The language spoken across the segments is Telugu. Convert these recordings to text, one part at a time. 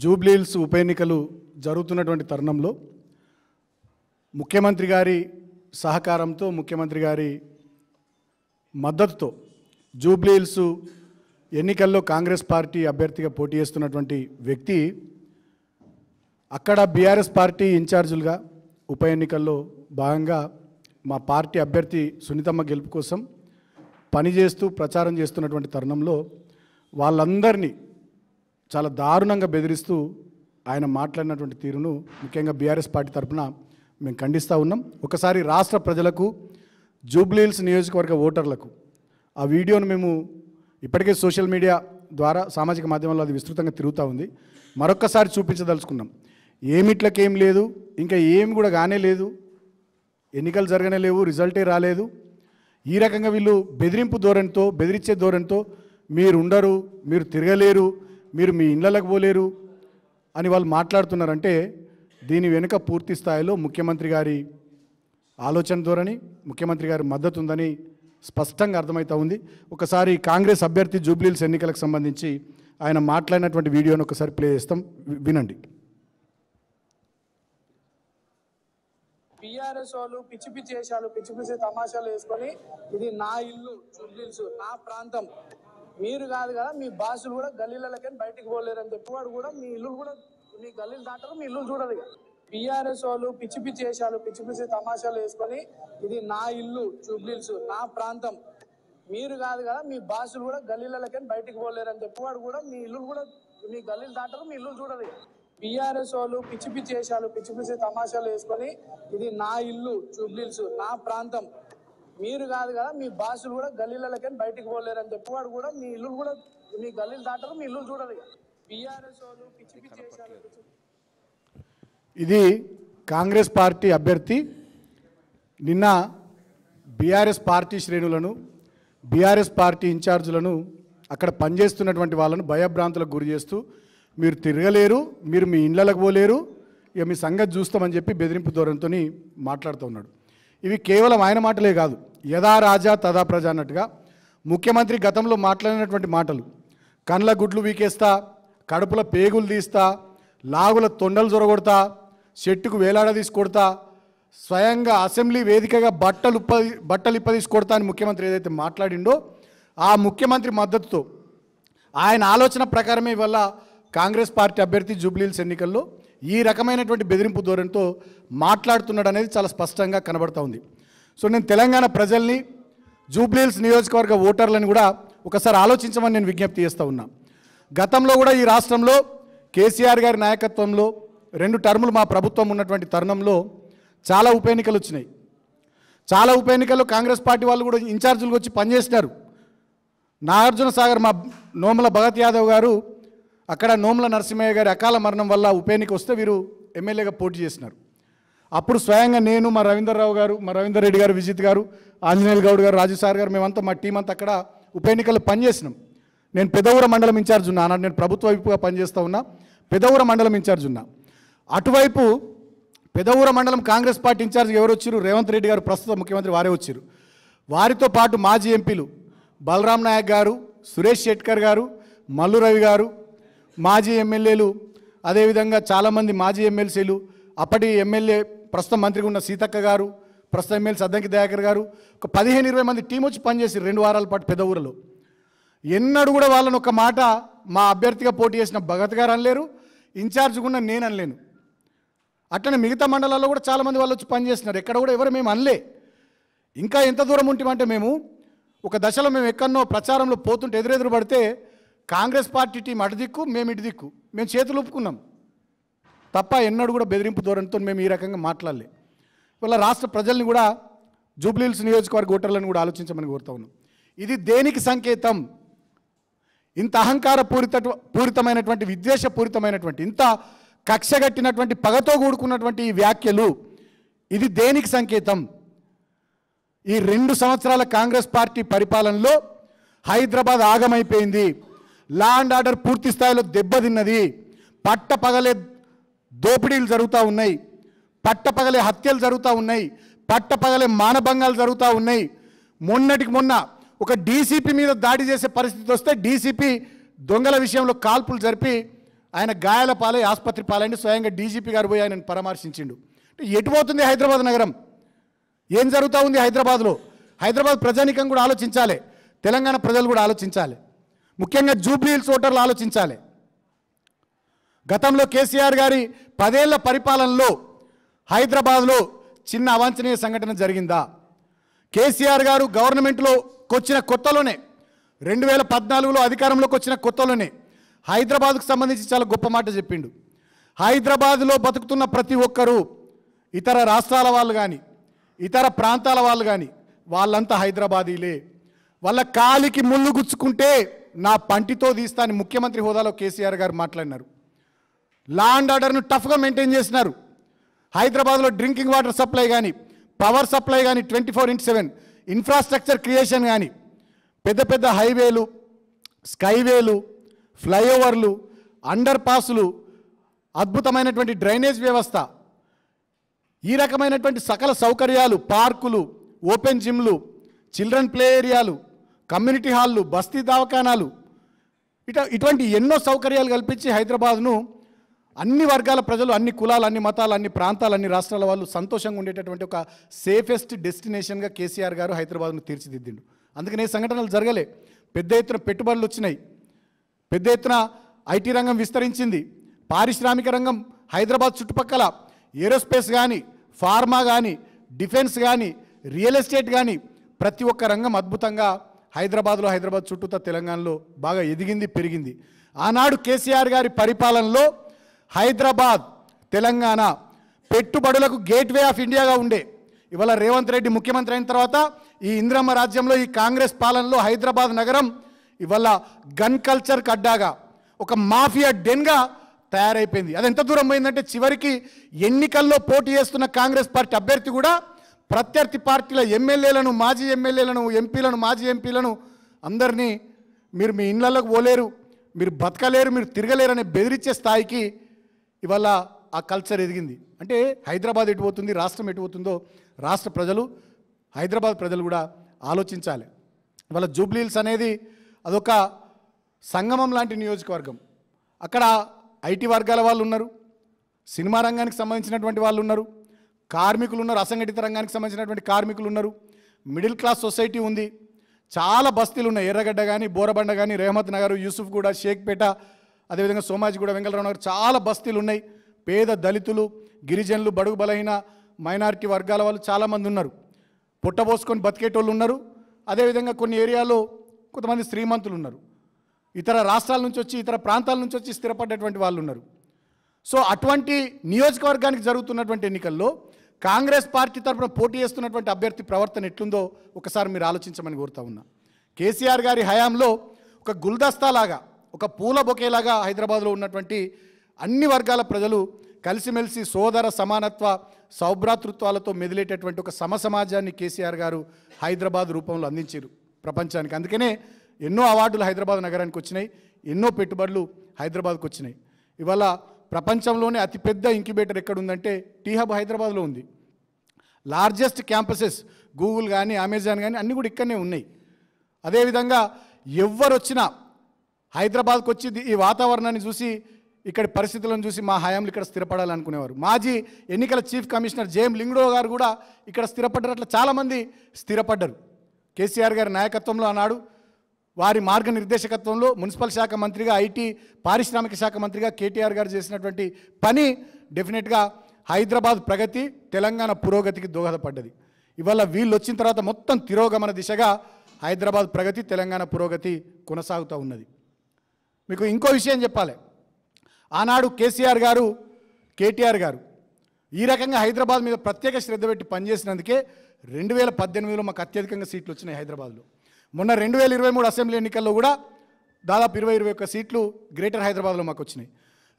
జూబ్లీహిల్స్ ఉప ఎన్నికలు జరుగుతున్నటువంటి తరుణంలో ముఖ్యమంత్రి గారి సహకారంతో ముఖ్యమంత్రి గారి మద్దతుతో జూబ్లీహిల్స్ ఎన్నికల్లో కాంగ్రెస్ పార్టీ అభ్యర్థిగా పోటీ చేస్తున్నటువంటి వ్యక్తి అక్కడ బీఆర్ఎస్ పార్టీ ఇన్ఛార్జులుగా ఉప ఎన్నికల్లో భాగంగా మా పార్టీ అభ్యర్థి సునీతమ్మ గెలుపు కోసం పనిచేస్తూ ప్రచారం చేస్తున్నటువంటి తరుణంలో వాళ్ళందరినీ చాలా దారుణంగా బెదిరిస్తూ ఆయన మాట్లాడినటువంటి తీరును ముఖ్యంగా బీఆర్ఎస్ పార్టీ తరఫున మేము ఖండిస్తూ ఉన్నాం. ఒకసారి రాష్ట్ర ప్రజలకు జూబ్లీహిల్స్ నియోజకవర్గ ఓటర్లకు ఆ వీడియోను మేము ఇప్పటికే సోషల్ మీడియా ద్వారా సామాజిక మాధ్యమాల్లో అది విస్తృతంగా తిరుగుతూ ఉంది. మరొక్కసారి చూపించదలుచుకున్నాం. ఏమిట్లకేం లేదు, ఇంకా ఏమి కూడా కానే లేదు, ఎన్నికలు జరగనే లేవు, రిజల్టే రాలేదు. ఈ రకంగా వీళ్ళు బెదిరింపు ధోరణితో బెదిరించే ధోరణితో మీరు ఉండరు, మీరు తిరగలేరు, మీరు మీ ఇళ్ళకు పోలేరు అని వాళ్ళు మాట్లాడుతున్నారంటే దీని వెనుక పూర్తి స్థాయిలో ముఖ్యమంత్రి గారి ఆలోచన ధోరణి, ముఖ్యమంత్రి గారి మద్దతు ఉందని స్పష్టంగా అర్థమవుతూ ఉంది. ఒకసారి కాంగ్రెస్ అభ్యర్థి జూబ్లీహిల్స్ ఎన్నికలకు సంబంధించి ఆయన మాట్లాడినటువంటి వీడియోను ఒకసారి ప్లే చేస్తాం, వినండి. టీఆర్ఎస్ వాళ్ళు పిచ్చి పిచ్చి వేషాలు పిచ్చి పిచ్చి తమాషాలు వేసుకొని ఇది నా ఇల్లు జూబ్లీహిల్స్ నా ప్రాంతం, మీరు కాదు కదా మీ బాసులు కూడా గల్లీలకి బయటికి పోలేరు అని చెప్పేవాడు కూడా మీ ఇల్లు కూడా మీ గల్లీలు దాటారు, మీ ఇల్లు చూడదు. టీఆర్ఎస్ వాళ్ళు పిచ్చి పిచ్చి వేషాలు పిచ్చి పిచ్చి తమాషాలు వేసుకొని ఇది నా ఇల్లు జూబ్లీహిల్స్ నా ప్రాంతం, మీరు కాదు కదా మీ బాసులు కూడా గల్లీలకి బయటికి పోలేరు అని చెప్పేవాడు కూడా మీ ఇల్లు కూడా మీ గల్లీలు దాటారు, మీ ఇల్లు చూడదు. టీఆర్ఎస్ వాళ్ళు పిచ్చి పిచ్చి వేషాలు పిచ్చి పిచ్చి తమాషాలు వేసుకొని ఇది నా ఇల్లు జూబ్లీహిల్స్ నా ప్రాంతం, మీరు కాదు కదా మీ బాసులు కూడా గల్లీలకి బయటికి పోలేరు అని చెప్పేవాడు కూడా మీ ఇల్లు కూడా మీ గల్లీలు దాటారు, మీ ఇల్లు చూడదు. టీఆర్ఎస్ వాళ్ళు పిచ్చి పిచ్చి వేషాలు ఇది కాంగ్రెస్ పార్టీ అభ్యర్థి నిన్న బీఆర్ఎస్ పార్టీ శ్రేణులను బీఆర్ఎస్ పార్టీ ఇన్ఛార్జులను అక్కడ పనిచేస్తున్నటువంటి వాళ్ళను భయభ్రాంతులకు గురి చేస్తూ మీరు తిరగలేరు, మీరు మీ ఇళ్ళకు పోలేరు, ఇక మీ సంగతి చూస్తామని చెప్పి బెదిరింపు ధోరణితో మాట్లాడుతూ ఉన్నాడు. ఇవి కేవలం ఆయన మాటలే కాదు, యథా రాజా తదా ప్రజ అన్నట్టుగా ముఖ్యమంత్రి గతంలో మాట్లాడినటువంటి మాటలు, కండ్ల గుడ్లు వీకేస్తా, కడుపుల పేగులు తీస్తా, లాగుల తొండలు జొరగొడతా, చెట్టుకు వేలాడదీసి కొడతా, స్వయంగా అసెంబ్లీ వేదికగా బట్టలు ఇప్పదీసి కొడతా అని ముఖ్యమంత్రి ఏదైతే మాట్లాడిండో ఆ ముఖ్యమంత్రి మద్దతుతో ఆయన ఆలోచన ప్రకారమే ఇవాళ కాంగ్రెస్ పార్టీ అభ్యర్థి జూబ్లీహిల్స్ ఎన్నికల్లో ఈ రకమైనటువంటి బెదిరింపు ధోరణితో మాట్లాడుతున్నాడు అనేది చాలా స్పష్టంగా కనబడుతూ ఉంది. సో నేను తెలంగాణ ప్రజల్ని జూబ్లీహిల్స్ నియోజకవర్గ ఓటర్లను కూడా ఒకసారి ఆలోచించమని నేను విజ్ఞప్తి చేస్తూ ఉన్నా. గతంలో కూడా ఈ రాష్ట్రంలో కేసీఆర్ గారి నాయకత్వంలో 2 టర్ములు మా ప్రభుత్వం ఉన్నటువంటి తరుణంలో చాలా ఉప ఎన్నికలు వచ్చినాయి. చాలా ఉప ఎన్నికల్లో కాంగ్రెస్ పార్టీ వాళ్ళు కూడా ఇన్ఛార్జీలు వచ్చి పనిచేసినారు. నాగార్జున సాగర్ మా నోముల భగత్ యాదవ్ గారు అక్కడ నోముల నరసింహయ్య గారి అకాల మరణం వల్ల ఉప ఎన్నిక వస్తే వీరు ఎమ్మెల్యేగా పోటీ చేసినారు. అప్పుడు స్వయంగా నేను మా రవీందర్రావు గారు, మా రవీందర్ రెడ్డి గారు, విజిత్ గారు, ఆంజనేయులు గౌడ్ గారు, రాజు సార్ గారు మేమంతా మా టీం అంతా అక్కడ ఉప ఎన్నికల్లో పనిచేసినాం. నేను పెదవూర మండలం ఇన్ఛార్జ్ ఉన్నా, అన్నాడు. నేను ప్రభుత్వ వైపుగా పనిచేస్తూ ఉన్నా, పెదవూర మండలం ఇన్ఛార్జ్ ఉన్నా. అటువైపు పెదవూర మండలం కాంగ్రెస్ పార్టీ ఇన్ఛార్జ్ ఎవరు వచ్చారు? రేవంత్ రెడ్డి గారు, ప్రస్తుత ముఖ్యమంత్రి వారే వచ్చారు. వారితో పాటు మాజీ ఎంపీలు బలరాం నాయక్ గారు, సురేష్ శెట్కర్ గారు, మల్లు రవి గారు, మాజీ ఎమ్మెల్యేలు, అదేవిధంగా చాలామంది మాజీ ఎమ్మెల్సీలు, అప్పటి ఎమ్మెల్యే ప్రస్తుతం మంత్రిగా ఉన్న సీతక్క గారు, ప్రస్తుతం ఎమ్మెల్సీ అద్దంకి దయాకర్ గారు, ఒక 15-20 మంది టీం వచ్చి పనిచేసి 2 వారాల పాటు పెదవూరులో. ఎన్నడూ కూడా వాళ్ళని ఒక మాట మా అభ్యర్థిగా పోటీ చేసిన భగత్ గారు అనలేరు, ఇన్ఛార్జ్ కూడా నేను అనలేను. అట్లనే మిగతా మండలాల్లో కూడా చాలామంది వాళ్ళు వచ్చి పనిచేస్తున్నారు. ఎక్కడ కూడా ఎవరు మేము అనలే. ఇంకా ఎంత దూరం ఉంటామంటే మేము ఒక దశలో మేము ఎక్కడనో ప్రచారంలో పోతుంటే ఎదురెదురు పడితే కాంగ్రెస్ పార్టీ టీం అటు దిక్కు, మేము ఇటు దిక్కు, మేము చేతులు ఒప్పుకున్నాం తప్ప ఎన్నడూ కూడా బెదిరింపు ధోరణితో మేము ఈ రకంగా మాట్లాడలే. ఇవాళ రాష్ట్ర ప్రజల్ని కూడా జూబ్లీహిల్స్ నియోజకవర్గ ఓటర్లను కూడా ఆలోచించమని కోరుతా ఉన్నాం. ఇది దేనికి సంకేతం? ఇంత అహంకార పూరితమైనటువంటి విద్వేషపూరితమైనటువంటి ఇంత కక్షగట్టినటువంటి పగతో కూడుకున్నటువంటి ఈ వ్యాఖ్యలు ఇది దేనికి సంకేతం? ఈ 2 సంవత్సరాల కాంగ్రెస్ పార్టీ పరిపాలనలో హైదరాబాద్ ఆగమైపోయింది, లా అండ్ ఆర్డర్ పూర్తి స్థాయిలో దెబ్బతిన్నది, పట్టపగలే దోపిడీలు జరుగుతూ ఉన్నాయి, పట్టపగలే హత్యలు జరుగుతూ ఉన్నాయి, పట్టపగలే మానభంగాలు జరుగుతూ ఉన్నాయి. మొన్నటికి మొన్న ఒక డీసీపీ మీద దాడి చేసే పరిస్థితి వస్తే డీసీపీ దొంగల విషయంలో కాల్పులు జరిపి ఆయన గాయాల పాలై ఆసుపత్రి పాలైండి. స్వయంగా డీజీపీ గారు పోయి ఆయనను పరామర్శించిండు. అంటే ఎటు పోతుంది హైదరాబాద్ నగరం? ఏం జరుగుతూ ఉంది హైదరాబాద్లో? హైదరాబాద్ ప్రజానికం కూడా ఆలోచించాలి, తెలంగాణ ప్రజలు కూడా ఆలోచించాలి, ముఖ్యంగా జూబ్లీ హిల్స్ ఓటర్లు ఆలోచించాలి. గతంలో కేసీఆర్ గారి 10 ఏళ్ల పరిపాలనలో హైదరాబాద్లో చిన్న అవాంఛనీయ సంఘటన జరిగిందా? కేసీఆర్ గారు గవర్నమెంట్లోకి వచ్చిన కొత్తలోనే 2014లో అధికారంలోకి వచ్చిన కొత్తలోనే హైదరాబాద్కు సంబంధించి చాలా గొప్ప మాట చెప్పిండు. హైదరాబాద్లో బతుకుతున్న ప్రతి ఒక్కరూ ఇతర రాష్ట్రాల వాళ్ళు కానీ ఇతర ప్రాంతాల వాళ్ళు కానీ వాళ్ళంతా హైదరాబాదీలే, వాళ్ళ కాలికి ముళ్ళు గుచ్చుకుంటే నా పంటితో తీస్తా అని ముఖ్యమంత్రి హోదాలో కేసీఆర్ గారు మాట్లాడినారు. లా అండ్ ఆర్డర్ను టఫ్గా మెయింటైన్ చేసినారు. హైదరాబాద్లో డ్రింకింగ్ వాటర్ సప్లై కానీ పవర్ సప్లై కానీ 24/7 ఇన్ఫ్రాస్ట్రక్చర్ క్రియేషన్ కానీ పెద్ద పెద్ద హైవేలు, స్కైవేలు, ఫ్లైఓవర్లు, అండర్ పాసులు, అద్భుతమైనటువంటి డ్రైనేజ్ వ్యవస్థ, ఈ రకమైనటువంటి సకల సౌకర్యాలు, పార్కులు, ఓపెన్ జిమ్లు, చిల్డ్రన్ ప్లే ఏరియాలు, కమ్యూనిటీ హాళ్ళు, బస్తీ దవాఖానాలు, ఇటువంటి ఎన్నో సౌకర్యాలు కల్పించి హైదరాబాద్ను అన్ని వర్గాల ప్రజలు, అన్ని కులాలు, అన్ని మతాలు, అన్ని ప్రాంతాలు, అన్ని రాష్ట్రాల వాళ్ళు సంతోషంగా ఉండేటటువంటి ఒక సేఫెస్ట్ డెస్టినేషన్గా కేసీఆర్ గారు హైదరాబాద్ను తీర్చిదిద్దిండు. అందుకనే సంఘటనలు జరగలే. పెద్ద ఎత్తున పెట్టుబడులు వచ్చినాయి, పెద్ద ఎత్తున ఐటీ రంగం విస్తరించింది, పారిశ్రామిక రంగం హైదరాబాద్ చుట్టుపక్కల ఏరోస్పేస్ కానీ, ఫార్మా కానీ, డిఫెన్స్ కానీ, రియల్ ఎస్టేట్ కానీ ప్రతి ఒక్క రంగం అద్భుతంగా హైదరాబాద్ చుట్టూతా తెలంగాణలో బాగా ఎదిగింది, పెరిగింది. ఆనాడు కేసీఆర్ గారి పరిపాలనలో హైదరాబాద్ తెలంగాణ పెట్టుబడులకు గేట్వే ఆఫ్ ఇండియాగా ఉండే. ఇవాళ రేవంత్ రెడ్డి ముఖ్యమంత్రి అయిన తర్వాత ఈ ఇందిరమ్మ రాజ్యంలో ఈ కాంగ్రెస్ పాలనలో హైదరాబాద్ నగరం ఇవాళ గన్ కల్చర్కి అడ్డాగా ఒక మాఫియా డెన్గా తయారైపోయింది. అది ఎంత దూరం పోయిందంటే చివరికి ఎన్నికల్లో పోటీ చేస్తున్న కాంగ్రెస్ పార్టీ అభ్యర్థి కూడా ప్రత్యర్థి పార్టీల ఎమ్మెల్యేలను, మాజీ ఎమ్మెల్యేలను, ఎంపీలను, మాజీ ఎంపీలను అందరినీ మీరు మీ ఇళ్లలోకి పోలేరు, మీరు బతకలేరు, మీరు తిరగలేరు అనే బెదిరించే స్థాయికి ఇవాళ ఆ కల్చర్ ఎదిగింది. అంటే హైదరాబాద్ ఎటు పోతుంది, రాష్ట్రం ఎటు పోతుందో రాష్ట్ర ప్రజలు, హైదరాబాద్ ప్రజలు కూడా ఆలోచించాలి. ఇవాళ జూబ్లీ హిల్స్ అనేది అదొక సంగమం లాంటి నియోజకవర్గం. అక్కడ ఐటీ వర్గాల వాళ్ళు ఉన్నారు, సినిమా రంగానికి సంబంధించినటువంటి వాళ్ళు ఉన్నారు, కార్మికులు ఉన్నారు, అసంఘటిత రంగానికి సంబంధించినటువంటి కార్మికులు ఉన్నారు, మిడిల్ క్లాస్ సొసైటీ ఉంది, చాలా బస్తీలు ఉన్నాయి. ఎర్రగడ్డ కానీ, బోరబండ కానీ, రేహమత్ నగర్, యూసుఫ్గూడ, షేక్పేట, అదేవిధంగా సోమాజిగూడ, వెంకటరావు నగర్ చాలా బస్తీలు ఉన్నాయి. పేద దళితులు, గిరిజనులు, బడుగు బలహీన మైనారిటీ వర్గాల వాళ్ళు చాలామంది ఉన్నారు. పుట్టబోసుకొని బతికేటోళ్ళు ఉన్నారు. అదేవిధంగా కొన్ని ఏరియాలో కొంతమంది శ్రీమంతులు ఉన్నారు, ఇతర రాష్ట్రాల నుంచి వచ్చి, ఇతర ప్రాంతాల నుంచి వచ్చి స్థిరపడ్డటువంటి వాళ్ళు ఉన్నారు. సో అటువంటి నియోజకవర్గానికి జరుగుతున్నటువంటి ఎన్నికల్లో కాంగ్రెస్ పార్టీ తరఫున పోటీ చేస్తున్నటువంటి అభ్యర్థి ప్రవర్తన ఎట్లుందో ఒకసారి మీరు ఆలోచించమని కోరుతా ఉన్నా. కేసీఆర్ గారి హయాంలో ఒక గుల్దస్తాలాగా, ఒక పూల బొకేలాగా హైదరాబాద్లో ఉన్నటువంటి అన్ని వర్గాల ప్రజలు కలిసిమెలిసి సోదర సమానత్వ సౌభ్రాతృత్వాలతో మెదిలేటటువంటి ఒక సమసమాజాన్ని కేసీఆర్ గారు హైదరాబాద్ రూపంలో అందించారు ప్రపంచానికి. అందుకనే ఎన్నో అవార్డులు హైదరాబాద్ నగరానికి వచ్చినాయి, ఎన్నో పెట్టుబడులు హైదరాబాద్కు వచ్చినాయి. ఇవాళ ప్రపంచంలోనే అతిపెద్ద ఇంక్యుబేటర్ ఎక్కడుందంటే టీ హబ్ హైదరాబాద్లో ఉంది. లార్జెస్ట్ క్యాంపసెస్ గూగుల్ కానీ, అమెజాన్ కానీ అన్నీ కూడా ఇక్కడనే ఉన్నాయి. అదేవిధంగా ఎవరు వచ్చినా హైదరాబాద్కు వచ్చి ఈ వాతావరణాన్ని చూసి, ఇక్కడి పరిస్థితులను చూసి మా హయాంలో ఇక్కడ స్థిరపడాలనుకునేవారు. మాజీ ఎన్నికల చీఫ్ కమిషనర్ జేఎం లింగడో గారు కూడా ఇక్కడ స్థిరపడ్డారు. అట్లా చాలామంది స్థిరపడ్డారు. కేసీఆర్ గారి నాయకత్వంలో ఆనాడు, వారి మార్గనిర్దేశకత్వంలో మున్సిపల్ శాఖ మంత్రిగా, ఐటీ పారిశ్రామిక శాఖ మంత్రిగా కేటీఆర్ గారు చేసినటువంటి పని డెఫినెట్గా హైదరాబాద్ ప్రగతి, తెలంగాణ పురోగతికి దోహదపడ్డది. ఇవాళ వీళ్ళు వచ్చిన తర్వాత మొత్తం తిరోగమన దిశగా హైదరాబాద్ ప్రగతి, తెలంగాణ పురోగతి కొనసాగుతూ ఉన్నది. మీకు ఇంకో విషయం చెప్పాలి. ఆనాడు కేసీఆర్ గారు, కేటీఆర్ గారు ఈ రకంగా హైదరాబాద్ మీద ప్రత్యేక శ్రద్ధ పెట్టి పనిచేసినందుకే 2018లో మాకు అత్యధికంగా సీట్లు వచ్చినాయి హైదరాబాద్లో. మొన్న 2023 అసెంబ్లీ ఎన్నికల్లో కూడా దాదాపు 20-21 సీట్లు గ్రేటర్ హైదరాబాద్లో మాకు వచ్చినాయి.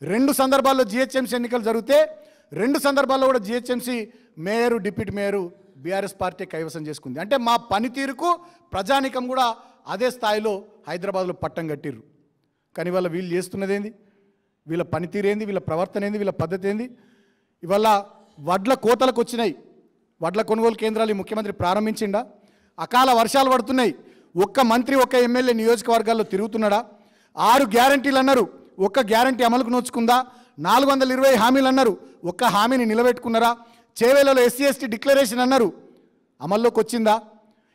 2 సందర్భాల్లో జిహెచ్ఎంసీ ఎన్నికలు జరిగితే 2 సందర్భాల్లో కూడా GHMC mayor, deputy mayor BRS party కైవసం చేసుకుంది. అంటే మా పనితీరుకు ప్రజానికం కూడా అదే స్థాయిలో హైదరాబాద్లో పట్టం కట్టిర్రు. కానీ ఇవాళ వీళ్ళు చేస్తున్నది ఏంది, వీళ్ళ పనితీరు ఏంది, వీళ్ళ ప్రవర్తన ఏంది, వీళ్ళ పద్ధతి ఏంది? ఇవాళ వడ్ల కోతలకు వచ్చినాయి, వడ్ల కొనుగోలు కేంద్రాలు ఈ ముఖ్యమంత్రి ప్రారంభించిండా? అకాల వర్షాలు పడుతున్నాయి, ఒక్క మంత్రి ఒక్క ఎమ్మెల్యే నియోజకవర్గాల్లో తిరుగుతున్నాడా? 6 గ్యారంటీలు అన్నారు, ఒక్క గ్యారంటీ అమలుకు నోచుకుందా? 420 హామీలు అన్నారు, ఒక్క హామీని నిలబెట్టుకున్నారా? చేవేలలో ఎస్సీ ఎస్టీ డిక్లరేషన్ అన్నారు, అమల్లోకి వచ్చిందా?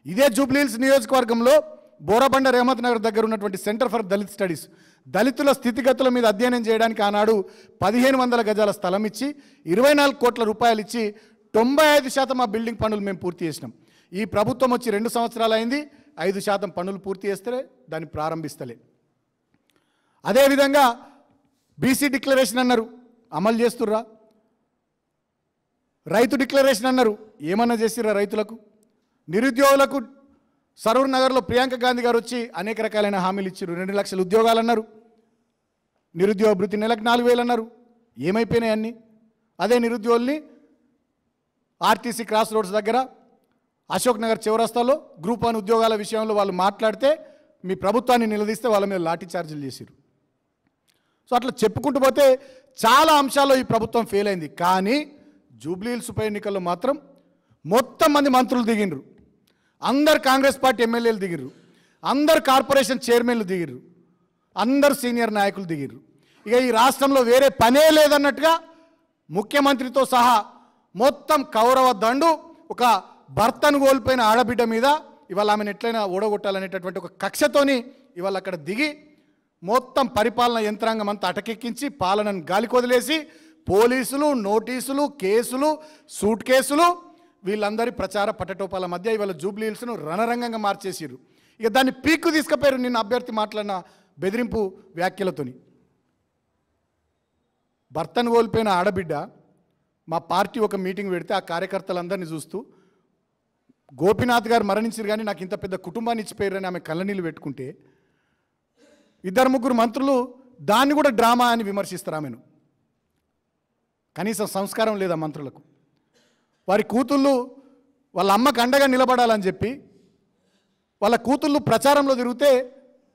ఇదే జూబ్లీహిల్స్ నియోజకవర్గంలో బోరబండ రేమత్ నగర్ దగ్గర ఉన్నటువంటి సెంటర్ ఫర్ దళిత్ స్టడీస్ దళితుల స్థితిగతుల మీద అధ్యయనం చేయడానికి ఆనాడు 1500 గజాల స్థలం ఇచ్చి 24 కోట్ల రూపాయలు ఇచ్చి 95% ఆ బిల్డింగ్ పనులు మేము పూర్తి చేసినాం. ఈ ప్రభుత్వం వచ్చి 2 సంవత్సరాలు అయింది, 5% పనులు పూర్తి చేస్తే దాన్ని ప్రారంభిస్తలే. అదేవిధంగా బీసీ డిక్లరేషన్ అన్నారు, అమలు చేస్తుర్రా? రైతు డిక్లరేషన్ అన్నారు, ఏమన్నా చేసిర్రా రైతులకు? నిరుద్యోగులకు సరూర్ నగర్లో ప్రియాంక గాంధీ గారు వచ్చి అనేక రకాలైన హామీలు ఇచ్చారు. 2 లక్షల ఉద్యోగాలు అన్నారు, నిరుద్యోగ భృతి నెలకు 4000 అన్నారు, ఏమైపోయినాయి అన్నీ? అదే నిరుద్యోగుల్ని ఆర్టీసీ క్రాస్ రోడ్స్ దగ్గర అశోక్ నగర్ చౌరస్తాలో గ్రూప్ 1 ఉద్యోగాల విషయంలో వాళ్ళు మాట్లాడితే మీ ప్రభుత్వాన్ని నిలదీస్తే వాళ్ళ మీద లాఠీ చార్జీలు చేశారు. సో అట్లా చెప్పుకుంటూ పోతే చాలా అంశాల్లో ఈ ప్రభుత్వం ఫెయిల్ అయింది. కానీ జూబ్లీహిల్స్ ఉప ఎన్నికల్లో మాత్రం మొత్తం మంది మంత్రులు దిగిండ్రు, అందరు కాంగ్రెస్ పార్టీ ఎమ్మెల్యేలు దిగిర్రు, అందరు కార్పొరేషన్ చైర్మన్లు దిగిర్రు, అందరు సీనియర్ నాయకులు దిగిర్రు. ఇక ఈ రాష్ట్రంలో వేరే పనే లేదన్నట్టుగా ముఖ్యమంత్రితో సహా మొత్తం కౌరవ దండు ఒక భర్తను కోల్పోయిన ఆడబిడ్డ మీద ఇవాళ ఆమెను ఎట్లయినా ఓడగొట్టాలనేటటువంటి ఒక కక్షతోని ఇవాళ అక్కడ దిగి మొత్తం పరిపాలన యంత్రాంగం అంతా అటకెక్కించి పాలనను గాలికి వదిలేసి పోలీసులు, నోటీసులు, కేసులు, సూట్ కేసులు, వీళ్ళందరి ప్రచార పట్టటోపాల మధ్య ఇవాళ జూబ్లీహిల్స్ను రణరంగంగా మార్చేసిర్రు. ఇక దాన్ని పీక్కు తీసుకుపోయారు నిన్న అభ్యర్థి మాట్లాడిన బెదిరింపు వ్యాఖ్యలతోని. భర్తను కోల్పోయిన ఆడబిడ్డ మా పార్టీ ఒక మీటింగ్ పెడితే ఆ కార్యకర్తలందరినీ చూస్తూ గోపీనాథ్ గారు మరణించారు కానీ నాకు ఇంత పెద్ద కుటుంబాన్ని ఇచ్చిపోయారని ఆమె కళ్ళనీళ్ళు పెట్టుకుంటే 2-3 మంత్రులు దాన్ని కూడా డ్రామా అని విమర్శిస్తారు ఆమెను. కనీసం సంస్కారం లేదా మంత్రులకు? వారి కూతుళ్ళు వాళ్ళ అమ్మకు అండగా నిలబడాలని చెప్పి వాళ్ళ కూతుళ్ళు ప్రచారంలో తిరిగితే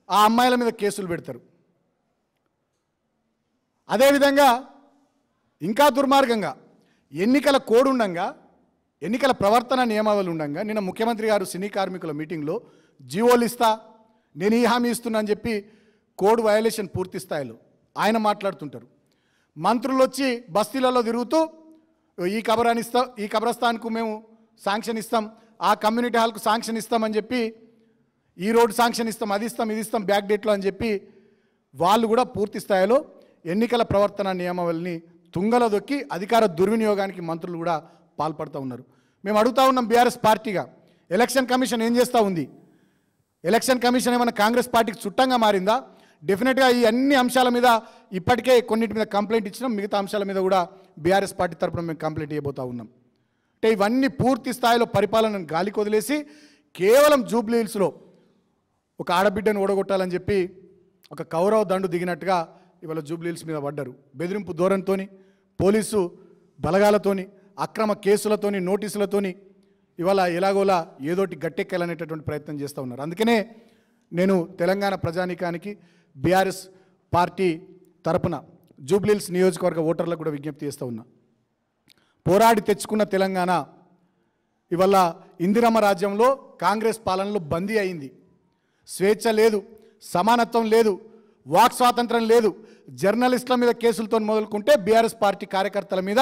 ఆ అమ్మాయిల మీద కేసులు పెడతారు. అదేవిధంగా ఇంకా దుర్మార్గంగా ఎన్నికల కోడ్ ఉండంగా, ఎన్నికల ప్రవర్తన నియమావళి ఉండంగా నిన్న ముఖ్యమంత్రి గారు సినీ కార్మికుల మీటింగ్లో జీవోలు ఇస్తా, నేను ఈ హామీ ఇస్తున్నా అని చెప్పి కోడ్ వయలేషన్ పూర్తి స్థాయిలో ఆయన మాట్లాడుతుంటారు. మంత్రులు వచ్చి బస్తీలలో తిరుగుతూ ఈ కబరాన్ని ఇస్తాం, ఈ కబ్రస్థాన్కు మేము శాంక్షన్ ఇస్తాం, ఆ కమ్యూనిటీ హాల్కు శాంక్షన్ ఇస్తామని చెప్పి, ఈ రోడ్ శాంక్షన్ ఇస్తాం, అది ఇస్తాం, ఇది ఇస్తాం బ్యాక్ డేట్లో అని చెప్పి వాళ్ళు కూడా పూర్తి స్థాయిలో ఎన్నికల ప్రవర్తన నియమావళిని తుంగలో దొక్కి అధికార దుర్వినియోగానికి మంత్రులు కూడా పాల్పడుతూ ఉన్నారు. మేము అడుగుతూ ఉన్నాం బీఆర్ఎస్ పార్టీగా, ఎలక్షన్ కమిషన్ ఏం చేస్తూ ఉంది? ఎలక్షన్ కమిషన్ ఏమైనా కాంగ్రెస్ పార్టీకి చుట్టంగా మారిందా? డెఫినెట్గా ఈ అన్ని అంశాల మీద ఇప్పటికే కొన్నిటి మీద కంప్లైంట్ ఇచ్చినాం, మిగతా అంశాల మీద కూడా బీఆర్ఎస్ పార్టీ తరఫున మేము కంప్లైంట్ ఇవ్వబోతూ ఉన్నాం. అంటే ఇవన్నీ పూర్తి స్థాయిలో పరిపాలనను గాలికి వదిలేసి కేవలం జూబ్లీహిల్స్లో ఒక ఆడబిడ్డను ఓడగొట్టాలని చెప్పి ఒక కౌరవ దండు దిగినట్టుగా ఇవాళ జూబ్లీహిల్స్ మీద పడ్డారు. బెదిరింపు ధోరణితోని, పోలీసు బలగాలతోని, అక్రమ కేసులతోని, నోటీసులతోని ఇవాళ ఎలాగోలా ఏదోటి గట్టెక్కాలనేటటువంటి ప్రయత్నం చేస్తూ ఉన్నారు. అందుకనే నేను తెలంగాణ ప్రజానీకానికి బీఆర్ఎస్ పార్టీ తరపున జూబ్లీహిల్స్ నియోజకవర్గ ఓటర్లకు కూడా విజ్ఞప్తి చేస్తూ ఉన్నా. పోరాడి తెచ్చుకున్న తెలంగాణ ఇవాళ ఇందిరమ్మ రాజ్యంలో కాంగ్రెస్ పాలనలో బందీ అయింది. స్వేచ్ఛ లేదు, సమానత్వం లేదు, వాక్ స్వాతంత్రం లేదు. జర్నలిస్టుల మీద కేసులతో మొదలుకుంటే బీఆర్ఎస్ పార్టీ కార్యకర్తల మీద,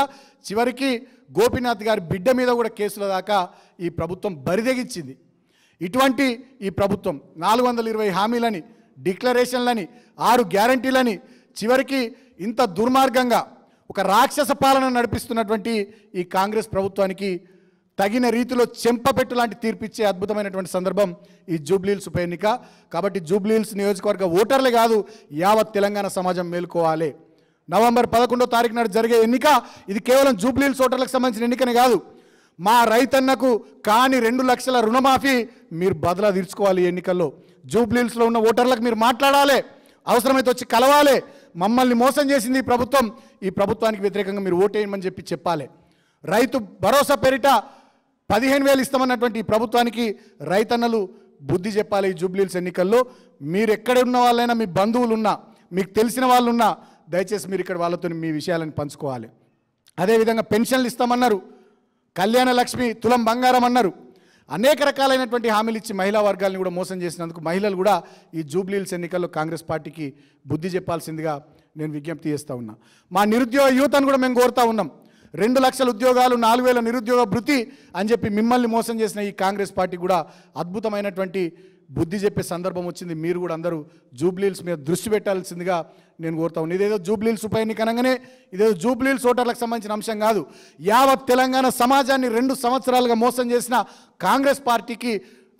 చివరికి గోపీనాథ్ గారి బిడ్డ మీద కూడా కేసుల దాకా ఈ ప్రభుత్వం బరిదెగించింది. ఇటువంటి ఈ ప్రభుత్వం 420 హామీలని, డిక్లరేషన్లని, 6 గ్యారంటీలని, చివరికి ఇంత దుర్మార్గంగా ఒక రాక్షస పాలన నడిపిస్తున్నటువంటి ఈ కాంగ్రెస్ ప్రభుత్వానికి తగిన రీతిలో చెంపపెట్టు లాంటి తీర్పిచ్చే అద్భుతమైనటువంటి సందర్భం ఈ జూబ్లీహిల్స్ ఉప ఎన్నిక. కాబట్టి జూబ్లీహిల్స్ నియోజకవర్గ ఓటర్లే కాదు, యావత్ తెలంగాణ సమాజం మేలుకోవాలి. నవంబర్ 11వ తారీఖు నాడు జరిగే ఎన్నిక ఇది కేవలం జూబ్లీహిల్స్ ఓటర్లకు సంబంధించిన ఎన్నికనే కాదు. మా రైతన్నకు కాని 2 లక్షల రుణమాఫీ మీరు బదలా తీర్చుకోవాలి. ఈ ఎన్నికల్లో జూబ్లీహిల్స్లో ఉన్న ఓటర్లకు మీరు మాట్లాడాలి, అవసరమైతే వచ్చి కలవాలి. మమ్మల్ని మోసం చేసింది ఈ ప్రభుత్వం, ఈ ప్రభుత్వానికి వ్యతిరేకంగా మీరు ఓటేయమని చెప్పాలి. రైతు భరోసా పేరిట 15,000 ఇస్తామన్నటువంటి ఈ ప్రభుత్వానికి రైతన్నలు బుద్ధి చెప్పాలి. ఈ జూబ్లీహిల్స్ ఎన్నికల్లో మీరు ఎక్కడ ఉన్న వాళ్ళైనా, మీ బంధువులున్నా, మీకు తెలిసిన వాళ్ళున్నా, దయచేసి మీరు ఇక్కడ వాళ్ళతో మీ విషయాలను పంచుకోవాలి. అదేవిధంగా పెన్షన్లు ఇస్తామన్నారు, కళ్యాణ లక్ష్మి, తులం బంగారం అన్నారు. అనేక రకాలైనటువంటి హామీలు ఇచ్చి మహిళా వర్గాలను కూడా మోసం చేసినందుకు మహిళలు కూడా ఈ జూబ్లీహిల్స్ ఎన్నికల్లో కాంగ్రెస్ పార్టీకి బుద్ధి చెప్పాల్సిందిగా నేను విజ్ఞప్తి చేస్తూ ఉన్నా. మా నిరుద్యోగ యువతను కూడా మేము కోరుతా ఉన్నాం. 2 లక్షల ఉద్యోగాలు, 4,000 నిరుద్యోగ భృతి అని చెప్పి మిమ్మల్ని మోసం చేసిన ఈ కాంగ్రెస్ పార్టీ కూడా అద్భుతమైనటువంటి బుద్ధి చెప్పే సందర్భం వచ్చింది. మీరు కూడా అందరూ జూబ్లీహిల్స్ మీద దృష్టి పెట్టాల్సిందిగా నేను కోరుతా ఉన్నాను. ఇదేదో జూబ్లీహిల్స్ ఉప ఎన్నిక అనగానే ఇదేదో జూబ్లీహిల్స్ ఓటర్లకు సంబంధించిన అంశం కాదు. యావత్ తెలంగాణ సమాజాన్ని 2 సంవత్సరాలుగా మోసం చేసిన కాంగ్రెస్ పార్టీకి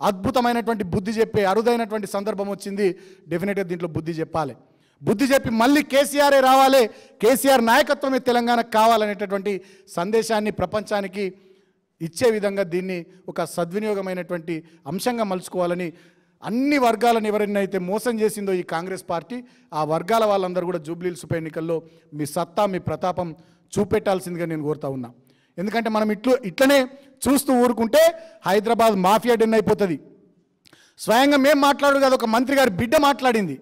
అద్భుతమైనటువంటి బుద్ధి చెప్పే అరుదైనటువంటి సందర్భం వచ్చింది. డెఫినెట్గా దీంట్లో బుద్ధి చెప్పాలి. బుద్ధి చెప్పి మళ్ళీ కేసీఆరే రావాలి, కేసీఆర్ నాయకత్వమే తెలంగాణకు కావాలనేటటువంటి సందేశాన్ని ప్రపంచానికి ఇచ్చే విధంగా దీన్ని ఒక సద్వినియోగమైనటువంటి అంశంగా మలుచుకోవాలని అన్ని వర్గాలను ఎవరైతే మోసం చేసిందో ఈ కాంగ్రెస్ పార్టీ, ఆ వర్గాల వాళ్ళందరూ కూడా జూబ్లీహిల్స్ ఉప ఎన్నికల్లో మీ సత్తా, మీ ప్రతాపం చూపెట్టాల్సిందిగా నేను కోరుతా ఉన్నా. ఎందుకంటే మనం ఇట్లనే చూస్తూ ఊరుకుంటే హైదరాబాద్ మాఫియా డెన్ అయిపోతుంది. స్వయంగా మేము మాట్లాడు కదా, ఒక మంత్రి గారి బిడ్డ మాట్లాడింది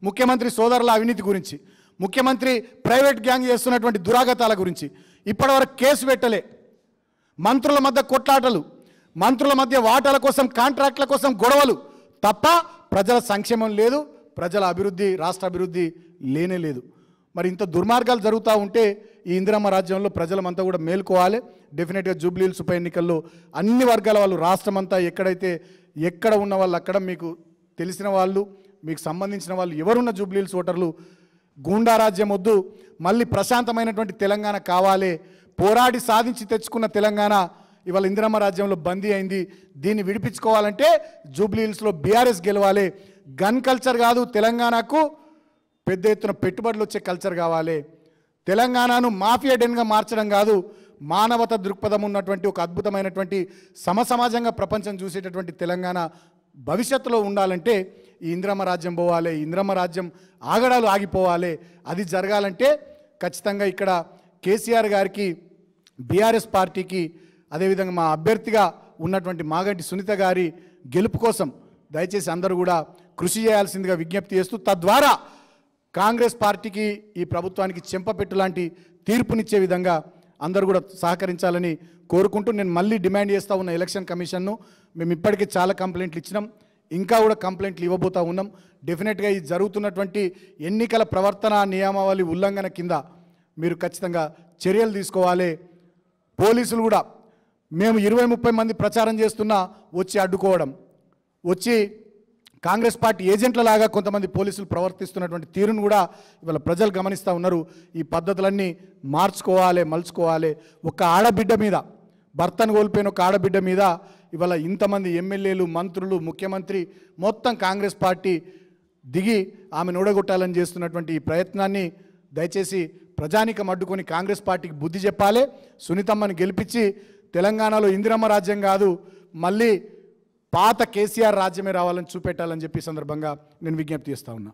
ముఖ్యమంత్రి సోదరుల అవినీతి గురించి, ముఖ్యమంత్రి ప్రైవేట్ గ్యాంగ్ చేస్తున్నటువంటి దురాగతాల గురించి. ఇప్పటివరకు కేసు పెట్టలే. మంత్రుల మధ్య కొట్లాటలు, మంత్రుల మధ్య వాటాల కోసం, కాంట్రాక్ట్ల కోసం గొడవలు తప్ప ప్రజల సంక్షేమం లేదు, ప్రజల అభివృద్ధి, రాష్ట్ర అభివృద్ధి లేనే లేదు. మరి ఇంత దుర్మార్గాలు జరుగుతూ ఉంటే ఈ ఇందిరమ్మ రాజ్యంలో ప్రజలమంతా కూడా మేల్కోవాలి. డెఫినెట్గా జూబ్లీహిల్స్ ఉప ఎన్నికల్లో అన్ని వర్గాల వాళ్ళు, రాష్ట్రమంతా ఎక్కడ ఉన్న వాళ్ళు అక్కడ, మీకు తెలిసిన వాళ్ళు, మీకు సంబంధించిన వాళ్ళు ఎవరున్న జూబ్లీహిల్స్ ఓటర్లు గూండా రాజ్యం వద్దు, మళ్ళీ ప్రశాంతమైనటువంటి తెలంగాణ కావాలి. పోరాడి సాధించి తెచ్చుకున్న తెలంగాణ ఇవాళ ఇందిరమ్మ రాజ్యంలో బందీ అయింది. దీన్ని విడిపించుకోవాలంటే జూబ్లీహిల్స్లో బీఆర్ఎస్ గెలవాలి. గన్ కల్చర్ కాదు, తెలంగాణకు పెద్ద ఎత్తున పెట్టుబడులు వచ్చే కల్చర్ కావాలి. తెలంగాణను మాఫియా డెన్గా మార్చడం కాదు, మానవత దృక్పథం ఉన్నటువంటి ఒక అద్భుతమైనటువంటి సమసమాజంగా ప్రపంచం చూసేటటువంటి తెలంగాణ భవిష్యత్తులో ఉండాలంటే ఈ ఇందిరమ్మ రాజ్యం పోవాలి. ఇందిరమ్మ రాజ్యం ఆగడాలు ఆగిపోవాలి. అది జరగాలంటే ఖచ్చితంగా ఇక్కడ కేసీఆర్ గారికి, బీఆర్ఎస్ పార్టీకి, అదేవిధంగా మా అభ్యర్థిగా ఉన్నటువంటి మాగంటి సునీత గారి గెలుపు కోసం దయచేసి అందరూ కూడా కృషి చేయాల్సిందిగా విజ్ఞప్తి చేస్తూ, తద్వారా కాంగ్రెస్ పార్టీకి, ఈ ప్రభుత్వానికి చెంపపెట్టు లాంటి తీర్పునిచ్చే విధంగా అందరూ కూడా సహకరించాలని కోరుకుంటూ, నేను మళ్ళీ డిమాండ్ చేస్తూ ఉన్న ఎలక్షన్ కమిషన్ను, మేము ఇప్పటికే చాలా కంప్లైంట్లు ఇచ్చినాం, ఇంకా కూడా కంప్లైంట్లు ఇవ్వబోతూ ఉన్నాం. డెఫినెట్గా ఈ జరుగుతున్నటువంటి ఎన్నికల ప్రవర్తన నియమావళి ఉల్లంఘన కింద మీరు ఖచ్చితంగా చర్యలు తీసుకోవాలి. పోలీసులు కూడా మేము 20-30 మంది ప్రచారం చేస్తున్నా వచ్చి అడ్డుకోవడం, వచ్చి కాంగ్రెస్ పార్టీ ఏజెంట్ల లాగా కొంతమంది పోలీసులు ప్రవర్తిస్తున్నటువంటి తీరును కూడా ఇవాళ ప్రజలు గమనిస్తూ ఉన్నారు. ఈ పద్ధతులన్నీ మార్చుకోవాలి, మలుచుకోవాలి. ఒక ఆడబిడ్డ మీద, భర్తను కోల్పోయిన ఒక ఆడబిడ్డ మీద ఇవాళ ఇంతమంది ఎమ్మెల్యేలు, మంత్రులు, ముఖ్యమంత్రి మొత్తం కాంగ్రెస్ పార్టీ దిగి ఆమెను ఓడగొట్టాలని చేస్తున్నటువంటి ఈ ప్రయత్నాన్ని దయచేసి ప్రజానీకం అడ్డుకొని కాంగ్రెస్ పార్టీకి బుద్ధి చెప్పాలి. సునీతమ్మని గెలిపించి తెలంగాణలో ఇందిరమ్మ రాజ్యం కాదు, మళ్ళీ పాత కేసీఆర్ రాజ్యమే రావాలని చూపెట్టాలని చెప్పి సందర్భంగా నేను విజ్ఞప్తి చేస్తా ఉన్నా.